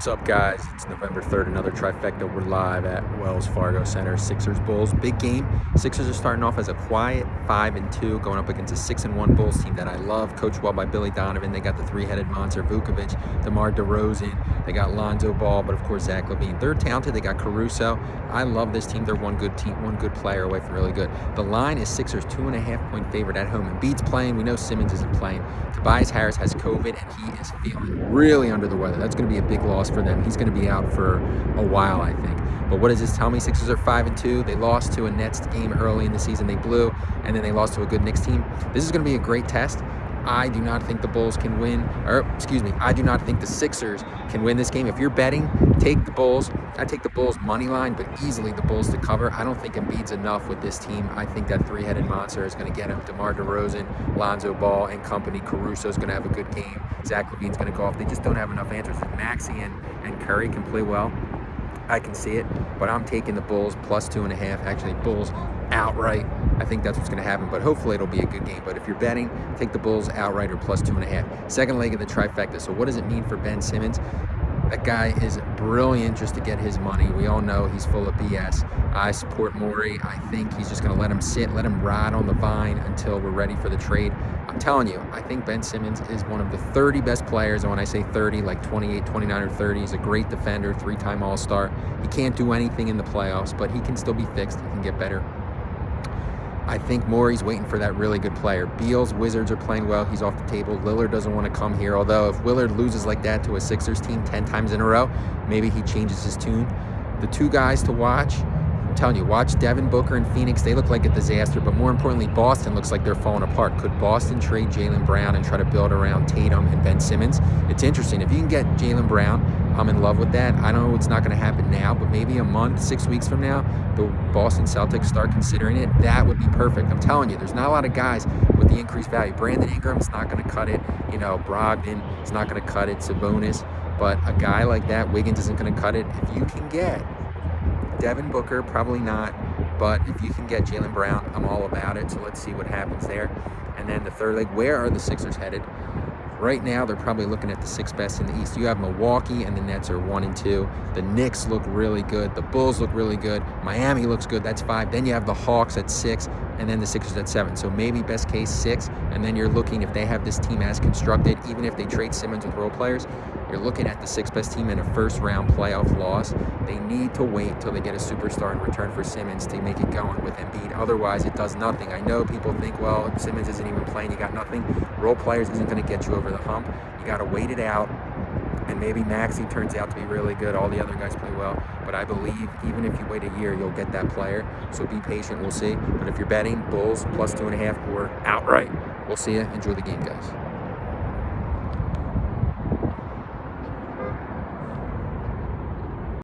What's up, guys? It's November 3rd, another Trifecta. We're live at Wells Fargo Center. Sixers Bulls, big game. Sixers are starting off as a quiet 5-2, going up against a 6-1 Bulls team that I love, coached well by Billy Donovan. They got the three-headed monster, Vukovic, DeMar DeRozan. They got Lonzo Ball, but of course Zach LaVine. They're talented. They got Caruso. I love this team. They're one good team, one good player away from really good. The line is Sixers 2.5-point favorite at home. Embiid's playing. We know Simmons isn't playing. Tobias Harris has COVID, and he is feeling really under the weather. That's going to be a big loss for them. He's going to be out for a while, I think. But what does this tell me? Sixers are 5-2. They lost to a Nets game early in the season. They blew, and then they lost to a good Knicks team. This is going to be a great test. I do not think the Bulls can win, I do not think the Sixers can win this game. If you're betting, take the Bulls. I take the Bulls money line, but easily the Bulls to cover. I don't think Embiid's enough with this team. I think that three-headed monster is going to get him. DeMar DeRozan, Lonzo Ball, and company. Caruso is going to have a good game. Zach LaVine's going to go off. They just don't have enough answers. If Maxey and Curry can play well, I can see it, but I'm taking the Bulls plus 2.5. Actually, Bulls outright. I think that's what's going to happen, but hopefully it'll be a good game. But if you're betting, take the Bulls outright or plus 2.5. Second leg of the trifecta. So what does it mean for Ben Simmons? That guy is brilliant just to get his money. We all know he's full of BS. I support Morey. I think he's just going to let him sit, let him ride on the vine until we're ready for the trade. I'm telling you, I think Ben Simmons is one of the 30 best players. And when I say 30, like 28, 29, or 30, he's a great defender, three-time All-Star. He can't do anything in the playoffs, but he can still be fixed. He can get better. I think Morey's waiting for that really good player. Beal's Wizards are playing well. He's off the table. Lillard doesn't want to come here, although if Lillard loses like that to a Sixers team 10 times in a row, maybe he changes his tune. The two guys to watch, I'm telling you, watch Devin Booker and Phoenix. They look like a disaster, but more importantly, Boston looks like they're falling apart. Could Boston trade Jaylen Brown and try to build around Tatum and Ben Simmons? It's interesting. If you can get Jaylen Brown, I'm in love with that. I know it's not going to happen now, but maybe a month, 6 weeks from now, the Boston Celtics start considering it. That would be perfect. I'm telling you, there's not a lot of guys with the increased value. Brandon Ingram's not going to cut it. Brogdon is not going to cut it. Sabonis. But a guy like that, Wiggins, isn't going to cut it. If you can get Devin Booker, probably not. But if you can get Jaylen Brown, I'm all about it. So let's see what happens there. And then the third leg, where are the Sixers headed? Right now, they're probably looking at the sixth best in the East. You have Milwaukee, and the Nets are 1-2. The Knicks look really good. The Bulls look really good. Miami looks good. That's 5. Then you have the Hawks at 6, and then the Sixers at 7. So maybe best case 6, and then you're looking, if they have this team as constructed, even if they trade Simmons with role players, you're looking at the sixth best team in a first-round playoff loss. They need to wait until they get a superstar in return for Simmons to make it going with Embiid. Otherwise, it does nothing. I know people think, well, Simmons isn't even playing. You got nothing. Role players isn't going to get you over the hump. You got to wait it out, and maybe Maxey turns out to be really good. All the other guys play well, but I believe even if you wait a year, you'll get that player. So be patient. We'll see. But if you're betting, Bulls plus 2.5 or outright, we'll see you. Enjoy the game, guys.